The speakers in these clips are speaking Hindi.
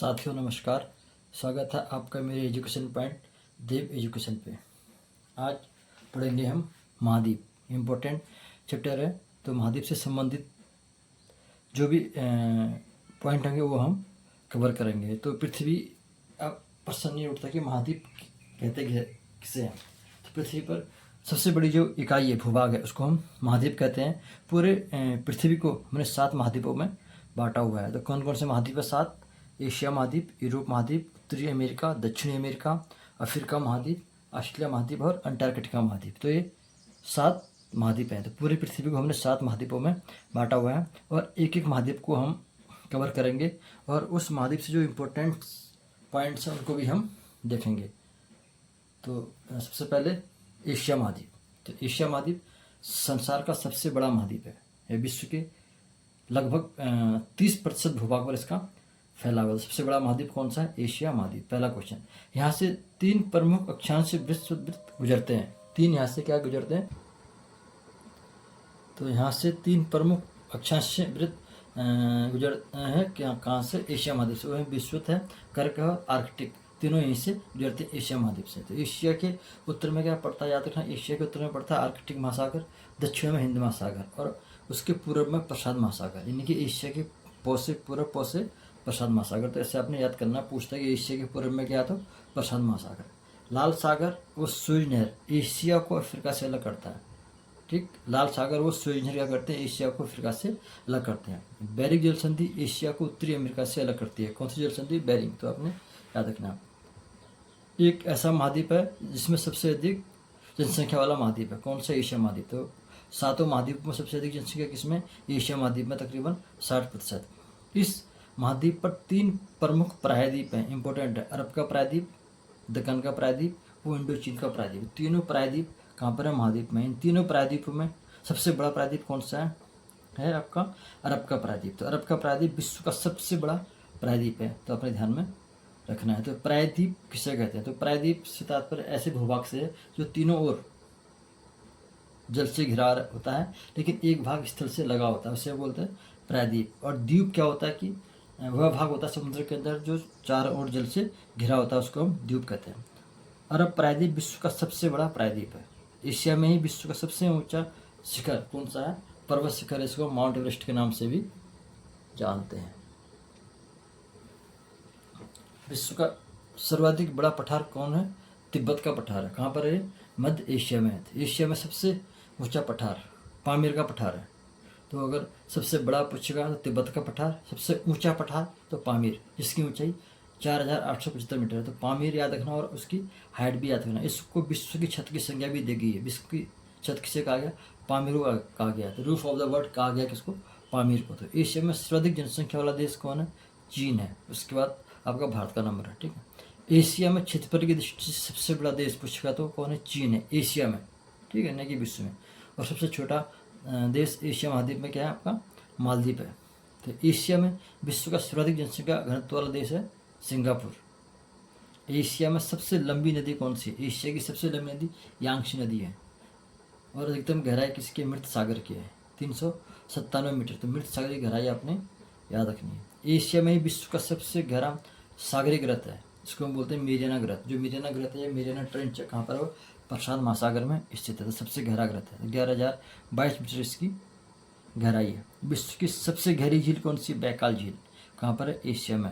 साथियों नमस्कार। स्वागत है आपका मेरे एजुकेशन पॉइंट देव एजुकेशन पे। आज पढ़ेंगे हम महाद्वीप। इम्पोर्टेंट चैप्टर है, तो महाद्वीप से संबंधित जो भी पॉइंट होंगे वो हम कवर करेंगे। तो पृथ्वी, अब प्रश्न नहीं उठता कि महाद्वीप कहते किसे हैं। तो पृथ्वी पर सबसे बड़ी जो इकाई है, भूभाग है, उसको हम महाद्वीप कहते हैं। पूरे पृथ्वी को हमने 7 महाद्वीपों में बांटा हुआ है। तो कौन कौन से महाद्वीप है? 7। एशिया महाद्वीप, यूरोप महाद्वीप, उत्तरी अमेरिका, दक्षिणी अमेरिका, अफ्रीका महाद्वीप, ऑस्ट्रेलिया महाद्वीप और अंटार्कटिका महाद्वीप। तो ये 7 महाद्वीप हैं। तो पूरी पृथ्वी को हमने 7 महाद्वीपों में बांटा हुआ है और एक एक महाद्वीप को हम कवर करेंगे और उस महाद्वीप से जो इम्पोर्टेंट पॉइंट्स हैं उनको भी हम देखेंगे। तो सबसे पहले एशिया महाद्वीप। तो एशिया महाद्वीप संसार का सबसे बड़ा महाद्वीप है। यह विश्व के लगभग 30% भूभाग पर इसका फैला हुआ है। सबसे बड़ा महाद्वीप कौन सा है? एशिया महाद्वीप। पहला क्वेश्चन। यहाँ से 3 प्रमुख अक्षांश वृत्त गुजरते हैं। 3 यहाँ से क्या गुजरते हैं? तो यहाँ से 3 प्रमुख अक्षांश वृत्त गुजरते हैं। क्या कहाँ से? एशिया महाद्वीप से। वह विश्वत है, कर्क और आर्कटिक, तीनों यहीं से गुजरते हैं एशिया महाद्वीप से। तो एशिया के उत्तर में क्या पड़ता है? याद रखना, एशिया के उत्तर में पड़ता है आर्कटिक महासागर, दक्षिण में हिंद महासागर और उसके पूर्व में प्रशांत महासागर। यानी कि एशिया के पौसे पूर्व पौसे प्रशांत महासागर। तो ऐसे आपने याद करना, पूछता है कि एशिया के पूर्व में क्या? तो प्रशांत महासागर। लाल सागर वो सुएज नहर एशिया को अफ्रीका से अलग करता है। ठीक, लाल सागर वो सुएज नहर क्या करते हैं? एशिया को अफ्रीका से अलग करते हैं। बेरिंग जल संधि एशिया को उत्तरी अमेरिका से अलग करती है। कौन सी जल संधि? बेरिंग। तो आपने याद रखना। एक ऐसा महाद्वीप है जिसमें सबसे अधिक जनसंख्या वाला महाद्वीप है। कौन सा? एशिया महाद्वीप। तो 7 महाद्वीप में सबसे अधिक जनसंख्या किसमें? एशिया महाद्वीप में, तकरीबन 60%। इस महाद्वीप पर 3 प्रमुख प्रायद्वीप हैं। इंपॉर्टेंट है। अरब का प्रायद्वीप, दक्कन का प्रायद्वीप, वो इंडो चीन का प्रायद्वीप। तीनों प्रायद्वीप कहाँ पर है? महाद्वीप में। इन तीनों प्रायद्वीपों में सबसे बड़ा प्रायद्वीप कौन सा है आपका? अरब का प्रायद्वीप। तो अरब का प्रायद्वीप विश्व का सबसे बड़ा प्रायद्वीप है, तो अपने ध्यान में रखना है। तो प्रायद्वीप किसे कहते हैं? तो प्रायद्वीप से तात्पर्य ऐसे भूभाग से है जो तीनों ओर जल से घिरा होता है लेकिन एक भाग स्थल से लगा होता है, उसे बोलते हैं प्रायद्वीप। और द्वीप क्या होता है कि वह भाग होता है समुद्र के अंदर जो चारों ओर जल से घिरा होता है, उसको हम द्वीप कहते हैं। अरब प्रायद्वीप विश्व का सबसे बड़ा प्रायद्वीप है। एशिया में ही विश्व का सबसे ऊंचा शिखर कौन सा है? पर्वत शिखर। इसको माउंट एवरेस्ट के नाम से भी जानते हैं। विश्व का सर्वाधिक बड़ा पठार कौन है? तिब्बत का पठार है। कहाँ पर है? मध्य एशिया में है। एशिया में सबसे ऊंचा पठार पामीर का पठार है। तो अगर सबसे बड़ा पूछेगा तो तिब्बत का पठार, सबसे ऊंचा पठार तो पामीर, जिसकी ऊंचाई 4875 मीटर है। तो पामीर याद रखना और उसकी हाइट भी याद रखना। इसको विश्व की छत की संज्ञा भी दी गई है। विश्व की छत किसे कहा गया? पामीर को कहा गया। तो रूफ ऑफ द वर्ल्ड कहा गया किसको? पामीर को। तो एशिया में सर्वाधिक जनसंख्या वाला देश कौन है? चीन है। उसके बाद आपका भारत का नंबर है। ठीक है। एशिया में क्षेत्रफल की दृष्टि से सबसे बड़ा देश पूछेगा तो कौन है? चीन है, एशिया में। ठीक है, न कि विश्व में। और सबसे छोटा देश एशिया महाद्वीप में क्या है? आपका मालदीव है। तो एशिया में विश्व का सर्वाधिक जनसंख्या घनत्व वाला देश है सिंगापुर। एशिया में सबसे लंबी नदी कौन सी है? एशिया की सबसे लंबी नदी यांगशी नदी है। और अधिकतम गहराई किसकी? मृत सागर की है, 397 मीटर। तो मृत सागर की गहराई आपने याद रखनी है। एशिया में ही विश्व का सबसे गहरा सागरीय ग्रत है, इसको हम बोलते हैं मेरियाना ग्रत। जो मेरियाना ग्रत है, मेरियाना ट्रेंच है, कहाँ पर है? प्रशांत महासागर में स्थित है। तो सबसे गहरा ग्रत है, 11,022 मीटर इसकी गहराई है। विश्व की सबसे गहरी झील कौन सी? बैकाल झील। कहाँ पर है? एशिया में।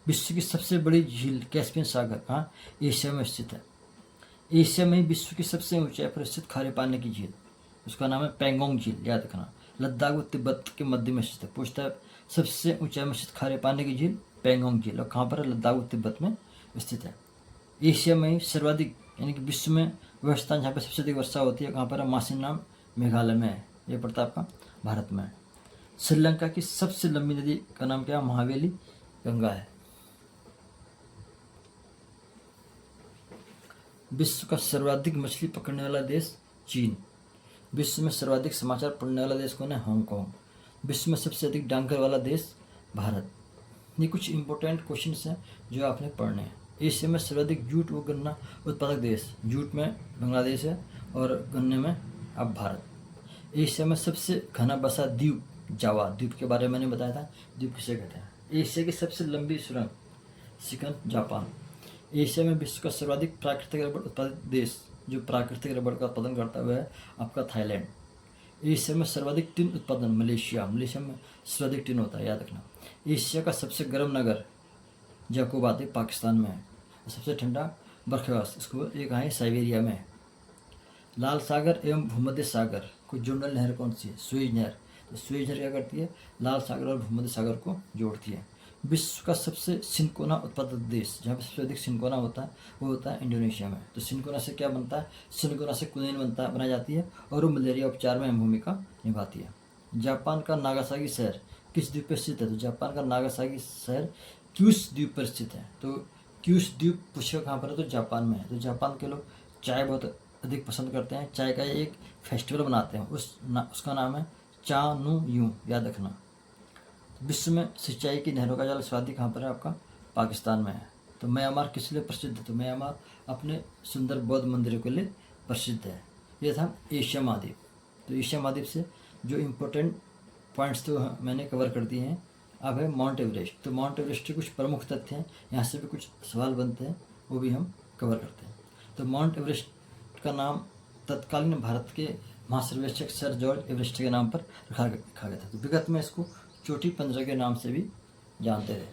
विश्व की सबसे बड़ी झील कैस्पियन सागर कहाँ? एशिया में स्थित है। एशिया में ही विश्व की सबसे ऊंचाई पर स्थित खारे पानी की झील, उसका नाम है पेंगोंग झील, याद रखना। लद्दाख व तिब्बत के मध्य में स्थित है। पूछता है सबसे ऊंचाई में स्थित खारे पानी की झील पेंगोंग झील, और कहाँ पर है? लद्दाख व तिब्बत में स्थित है। एशिया में ही सर्वाधिक यानी कि विश्व में वह स्थान जहाँ पर सबसे अधिक वर्षा होती है, कहाँ पर है? मासिनराम मेघालय में है। ये पड़ता है आपका भारत में। श्रीलंका की सबसे लंबी नदी का नाम क्या है? महावेली गंगा है। विश्व का सर्वाधिक मछली पकड़ने वाला देश चीन। विश्व में सर्वाधिक समाचार पढ़ने वाला देश कौन है? हांगकांग। विश्व में सबसे अधिक डाकघर वाला देश भारत। ये कुछ इंपॉर्टेंट क्वेश्चंस हैं जो आपने पढ़ने हैं। एशिया में सर्वाधिक जूट व गन्ना उत्पादक देश, जूट में बांग्लादेश है और गन्ने में अब भारत। एशिया में सबसे घना बसा द्वीप जावा द्वीप के बारे में मैंने बताया था। द्वीप किसे कहते हैं? एशिया की सबसे लंबी सुरंग सेकंड जापान। एशिया में विश्व का सर्वाधिक प्राकृतिक रबड़ उत्पादित देश जो प्राकृतिक रबड़ का उत्पादन करता हुआ है आपका थाईलैंड। एशिया में सर्वाधिक टिन उत्पादन मलेशिया में सर्वाधिक टिन होता है, याद रखना। एशिया का सबसे गर्म नगर जैकोबाद पाकिस्तान में है। सबसे ठंडा बर्फवास इसको ये कहाँ है, साइबेरिया में है। लाल सागर एवं भूमध्य सागर को जोड़ने नहर कौन सी है, सुएज नहर। तो सुएज नहर क्या करती है, लाल सागर और भूमध्य सागर को जोड़ती है। विश्व का सबसे सिनकोना उत्पादक देश जहाँ पर सबसे अधिक सिनकोना होता है वो होता है इंडोनेशिया में। तो सिनकोना से क्या बनता है, सिनकोना से कुनीन बनाई जाती है और वो मलेरिया उपचार में अहम भूमिका निभाती है। जापान का नागासाकी शहर किस द्वीप पर स्थित है, तो जापान का नागासाकी शहर क्यूस द्वीप पर स्थित है। तो क्यूस द्वीप पूछेगा कहाँ पर है, तो जापान में है। तो जापान के लोग चाय बहुत अधिक पसंद करते हैं। चाय का एक फेस्टिवल बनाते हैं, उसका नाम है चा नु यू, याद रखना। विश्व में सिंचाई की नहरों का जल सर्वाधिक कहाँ पर है, आपका पाकिस्तान में है। तो म्यांमार किस लिए प्रसिद्ध है, तो म्यांमार अपने सुंदर बौद्ध मंदिरों के लिए प्रसिद्ध है। यह था एशिया महाद्वीप। तो एशिया महाद्वीप से जो इम्पोर्टेंट पॉइंट्स तो मैंने कवर कर दिए हैं। अब है माउंट एवरेस्ट। तो माउंट एवरेस्ट के कुछ प्रमुख तथ्य हैं, यहाँ से भी कुछ सवाल बनते हैं, वो भी हम कवर करते हैं। तो माउंट एवरेस्ट का नाम तत्कालीन भारत के महासर्वेक्षक सर जॉर्ज एवरेस्ट के नाम पर रखा गया था। तो विगत में इसको चोटी पंद्रह के नाम से भी जानते थे।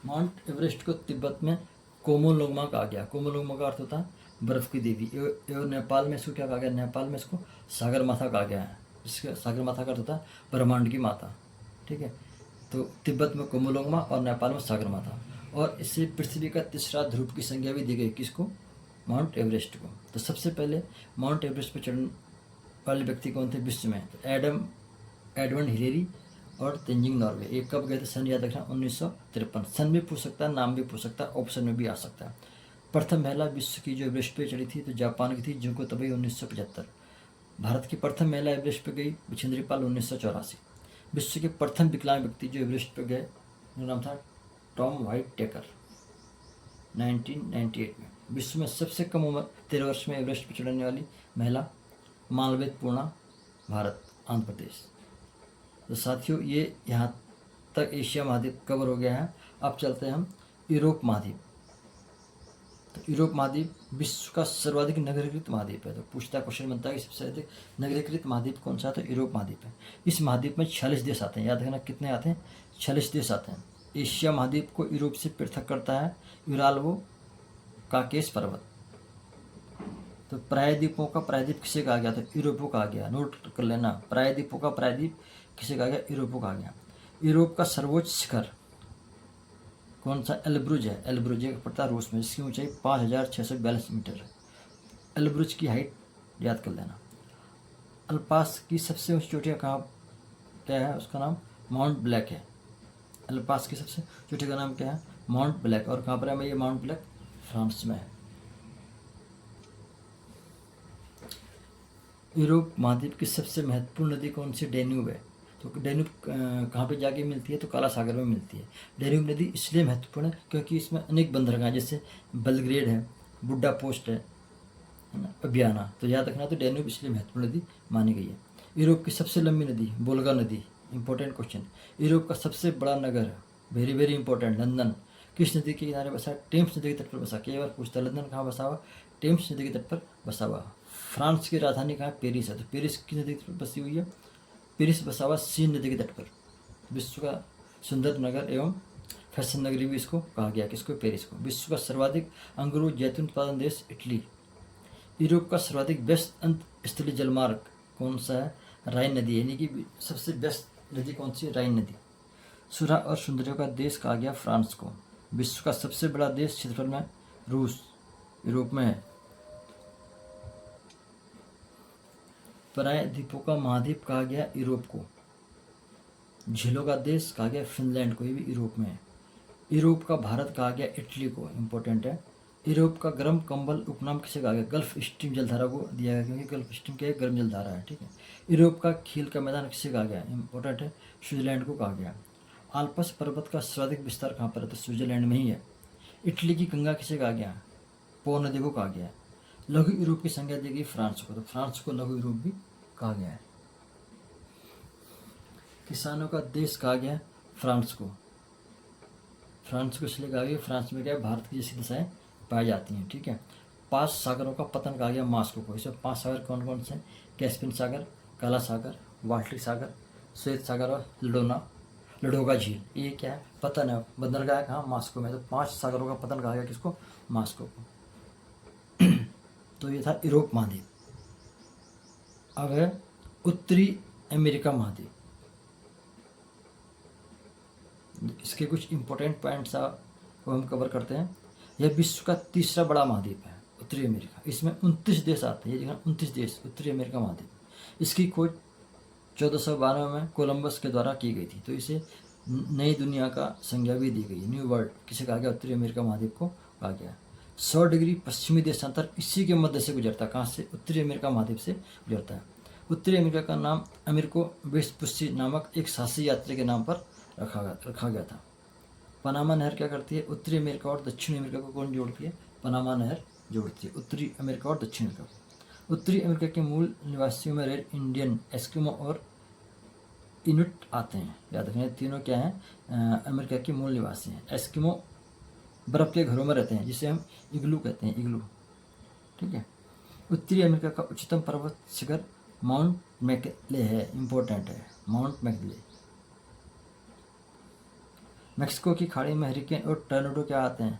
माउंट एवरेस्ट को तिब्बत में कोमोलोंगमा कहा गया। कोमोलोंगमा का अर्थ होता है बर्फ की देवी। एवं नेपाल में इसको क्या कहा गया, नेपाल में इसको सागर माता कहा गया है। इसका सागर माता का अर्थ होता है ब्रह्मांड की माता, ठीक है। तो तिब्बत में कोमोलोंगमा और नेपाल में सागर माता। और इससे पृथ्वी का तीसरा ध्रुव की संज्ञा भी दी गई, किसको, माउंट एवरेस्ट को। तो सबसे पहले माउंट एवरेस्ट पर चढ़ने वाले व्यक्ति कौन थे विश्व में, तो एडमंड हिलेरी और तेंजिंग नॉर्वे। एक कब गए थे, सन याद रखना 1953। सन भी पूछ सकता है, नाम भी पूछ सकता है, ऑप्शन में भी आ सकता है। प्रथम महिला विश्व की जो एवरेस्ट पे चढ़ी थी तो जापान की थी जुको तबई 1975। भारत की प्रथम महिला एवरेस्ट पे गई बिछेंद्री पाल 1984। विश्व के प्रथम विकलांग व्यक्ति जो एवरेस्ट पे गए उनका नाम था टॉम व्हाइट टेकर 1998 में। विश्व में सबसे कम उम्र 13 वर्ष में एवरेस्ट पर चढ़ने वाली महिला मालवेद पूर्णा, भारत, आंध्र प्रदेश। तो साथियों ये यहाँ तक एशिया महाद्वीप कवर हो गया है। अब चलते हैं हम यूरोप महाद्वीप। तो यूरोप महाद्वीप विश्व का सर्वाधिक नगरीकृत महाद्वीप है। तो पूछता क्वेश्चन बनता है कि सबसे अधिक नगरीकृत महाद्वीप कौन सा, तो यूरोप महाद्वीप है। इस महाद्वीप में 46 देश आते हैं, याद रखना कितने आते हैं, 46 देश आते हैं। एशिया महाद्वीप को यूरोप से पृथक करता है यूराल्वो काकेश पर्वत। तो प्रायद्वीपों का प्रायद्वीप किसे कहा गया, तो यूरोपो कहा गया, नोट कर लेना। प्रायद्वीपों का प्रायद्वीप किसे कहा गया, यूरोपो कहा गया। यूरोप का सर्वोच्च शिखर कौन सा, एल्ब्रुज है। एल्ब्रुज पड़ता है रूस में, जिसकी ऊंचाई 5642 मीटर है। एल्ब्रुज की हाइट याद कर लेना। अल्पास की सबसे ऊंची चोटी कहाँ क्या है, उसका नाम माउंट ब्लैक है। अल्पास की सबसे चोटी का नाम क्या है, माउंट ब्लैक। और कहाँ पर है ये माउंट ब्लैक, फ्रांस में है। यूरोप महाद्वीप की सबसे महत्वपूर्ण नदी कौन सी, डेन्यूब है। तो डेन्यूब कहाँ पे जाके मिलती है, तो काला सागर में मिलती है। डेन्यूब नदी इसलिए महत्वपूर्ण है क्योंकि इसमें अनेक बंदरगाह हैं, जैसे बेलग्रेड है, बुड्डा पोस्ट है ना, अबियाना। तो याद रखना, तो डेन्यूब इसलिए महत्वपूर्ण नदी मानी गई है। यूरोप की सबसे लंबी नदी वोल्गा नदी, इंपॉर्टेंट क्वेश्चन। यूरोप का सबसे बड़ा नगर, वेरी वेरी इंपॉर्टेंट, लंदन, किस नदी के किनारे बसा, टेम्स नदी के तट पर बसा। कई बार पूछता है लंदन कहाँ बसा हुआ, टेम्स नदी के तट पर बसा हुआ। फ्रांस की राजधानी कहाँ, पेरिस है। तो पेरिस किस नदी के तट पर बसी हुई है, पेरिस बसा हुआ सीन नदी के तट पर। विश्व का सुंदर नगर एवं फैशन नगरी भी इसको कहा गया, किसको, पेरिस को। विश्व का सर्वाधिक अंगूर जैतून उत्पादन देश इटली। यूरोप का सर्वाधिक व्यस्त अंत स्थलीय जलमार्ग कौन सा है, राइन नदी, यानी कि सबसे व्यस्त नदी कौन सी, राइन नदी। सुरा और सुंदरियों का देश कहा गया फ्रांस को। विश्व का सबसे बड़ा देश क्षेत्रफल में रूस यूरोप में है। प्रायद्वीपों का महाद्वीप कहा गया यूरोप को। झीलों का देश कहा गया फिनलैंड को, ये भी यूरोप में है। यूरोप का भारत कहा गया इटली को, इंपॉर्टेंट है। यूरोप का गर्म कंबल उपनाम किसे कहा गया, गल्फ स्ट्रीम जलधारा को दिया गया, क्योंकि गल्फ स्ट्रीम क्या है, गर्म जलधारा है, ठीक है। यूरोप का खेल का मैदान किसे कहा गया, इंपॉर्टेंट है, स्विट्जरलैंड को कहा गया। आल्पस पर्वत का सर्वाधिक विस्तार कहाँ पर है, तो स्विट्जरलैंड में ही है। इटली की गंगा किसे कहा गया, पो नदी को कहा गया। लघु यूरोप की संज्ञा दी गई फ्रांस को, तो फ्रांस को लघु यूरोप भी कहा गया है। किसानों का देश कहा गया फ्रांस को। फ्रांस को इसलिए कहा गया, फ्रांस में क्या है, भारत की जैसी दिशाएं पाई जाती हैं। ठीक है। 5 सागरों का पतन कहा गया मास्को को। इसमें 5 सागर कौन कौन से हैं? कैस्पियन सागर, काला सागर, बाल्टिक सागर, श्वेत सागर और लडोगा झील। ये क्या है? पतन है, बंदरगाह है कहाँ? मास्को में। तो 5 सागरों का पतन कहा गया किसको? मास्को को। तो ये था यूरोप महाद्वीप। अब है उत्तरी अमेरिका महाद्वीप। इसके कुछ इंपॉर्टेंट पॉइंट्स को हम कवर करते हैं। यह विश्व का तीसरा बड़ा महाद्वीप है उत्तरी अमेरिका। इसमें 29 देश आते हैं। ये देखना 29 देश, उत्तरी अमेरिका महाद्वीप। इसकी खोज 1492 में कोलंबस के द्वारा की गई थी। तो इसे नई दुनिया का संज्ञा भी दी गई, न्यू वर्ल्ड किसे कहा गया? उत्तरी अमेरिका महाद्वीप को कहा गया। 100 डिग्री पश्चिमी देशांतर इसी के मध्य से गुजरता है। कहाँ से? उत्तरी अमेरिका महाद्वीप से गुजरता है। उत्तरी अमेरिका का नाम अमेरिको वेस्पुस्सी नामक एक साहसी यात्री के नाम पर रखा गया था। पनामा नहर क्या करती है? उत्तरी अमेरिका और दक्षिण अमेरिका को कौन जोड़ती है? पनामा नहर जोड़ती है उत्तरी अमेरिका और दक्षिण अमेरिका को। उत्तरी अमेरिका के मूल निवासियों में रेड इंडियन, एस्किमो और इनुट आते हैं। याद रखना, तीनों क्या हैं? अमेरिका के मूल निवासी हैं। एस्किमो बर्फ़ के घरों में रहते हैं, जिसे हम इग्लू कहते हैं, इग्लू। ठीक है। उत्तरी अमेरिका का उच्चतम पर्वत शिखर माउंट मैकले है, इम्पोर्टेंट है, माउंट मैकले। मैक्सिको की खाड़ी में हरिकेन और टर्नेडो क्या आते हैं?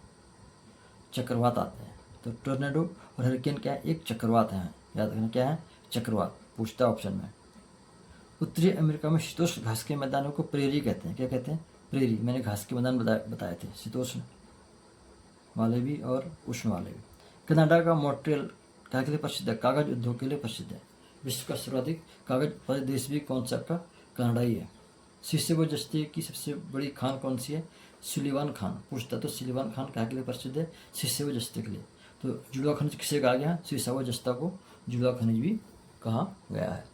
चक्रवात आते हैं। तो टोर्नेडो और हरिकेन क्या है? एक चक्रवात है। याद रखना क्या है? चक्रवात पूछता है ऑप्शन में। उत्तरी अमेरिका में शीतोष्ण घास के मैदानों को प्रेरी कहते हैं। क्या कहते हैं? प्रेरी। मैंने घास के मैदान बताए थे, शीतोष्ण वाले भी और उष्ण वाले भी। कनाडा का मॉन्ट्रियल क्या के लिए प्रसिद्ध है? कागज उद्योग के लिए प्रसिद्ध है। विश्व का सर्वाधिक कागज उत्पादित देश भी कौन सा आपका? कनाडा ही है। शीशे व जस्ते की सबसे बड़ी खान कौन सी है? सुलिवान खान पूछता। तो सुलिवान खान क्या के लिए प्रसिद्ध है? शीशे व जस्ते के लिए। तो जुड़वा खनिज किसे कहा गया? शीशा व जस्ता को जुड़वा खनिज भी कहा गया है।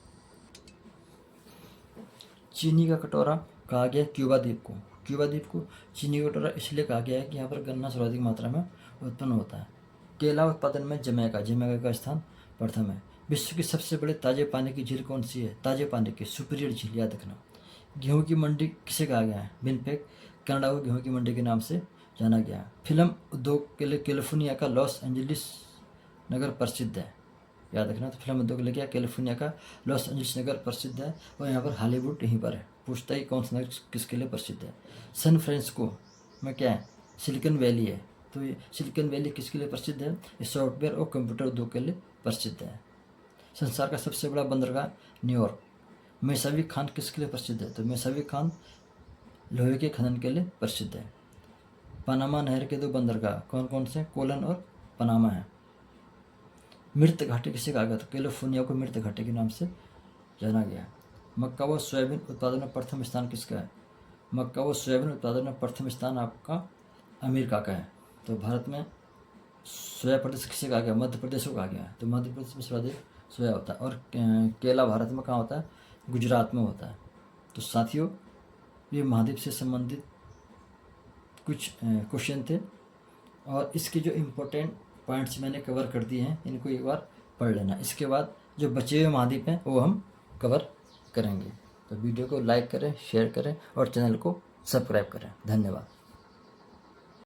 चीनी का कटोरा कहा गया क्यूबा द्वीप को। क्यूबा द्वीप को चीनी का कटोरा इसलिए कहा गया है कि यहाँ पर गन्ना सर्वाधिक मात्रा में उत्पन्न होता है। केला उत्पादन में जमैका का स्थान प्रथम है। विश्व की सबसे बड़े ताजे पानी की झील कौन सी है? ताजे पानी की सुपीरियर झील। याद रखना। गेहूं की मंडी किसे कहा गया है? विनिपेग कनाडा को गेहूं की मंडी के नाम से जाना गया है। फिल्म उद्योग के लिए कैलिफोर्निया का लॉस एंजलिस नगर प्रसिद्ध है। याद रखना। तो फिल्म उद्योग के लिए क्या? कैलिफोर्निया का लॉस एंजलिस नगर प्रसिद्ध है और यहाँ पर हॉलीवुड यहीं पर है। पूछता ही कौन सा नगर किसके लिए प्रसिद्ध है? सैन फ्रांसिस्को में क्या है? सिलिकॉन वैली है। तो ये सिलिकॉन वैली किसके लिए प्रसिद्ध है? ये सॉफ्टवेयर और कंप्यूटर उद्योग के लिए प्रसिद्ध है। संसार का सबसे बड़ा बंदरगाह न्यूयॉर्क। मेसावी खान किसके लिए प्रसिद्ध है? तो मेसावी खान लोहे के खनन के लिए प्रसिद्ध है। पनामा नहर के 2 बंदरगाह कौन कौन से? कोलन और पनामा है। मृत घाटी किसे कहा गया? तो कैलिफोर्निया को मृत घाटी के नाम से जाना गया। मक्का व सोयाबीन उत्पादन में प्रथम स्थान किसका है? मक्का व सोयाबीन उत्पादन में प्रथम स्थान आपका अमेरिका का है। तो भारत में सोया प्रदेश किसे कहा गया? मध्य प्रदेश को कहा गया है। तो मध्य प्रदेश में सर्वाधिक सोया होता है। और केला भारत में कहाँ होता है? गुजरात में होता है। तो साथियों, ये महाद्वीप से संबंधित कुछ क्वेश्चन थे और इसके जो इम्पोर्टेंट पॉइंट्स मैंने कवर कर दिए हैं, इनको एक बार पढ़ लेना। इसके बाद जो बचे हुए महाद्वीप हैं वो हम कवर करेंगे। तो वीडियो को लाइक करें, शेयर करें और चैनल को सब्सक्राइब करें। धन्यवाद।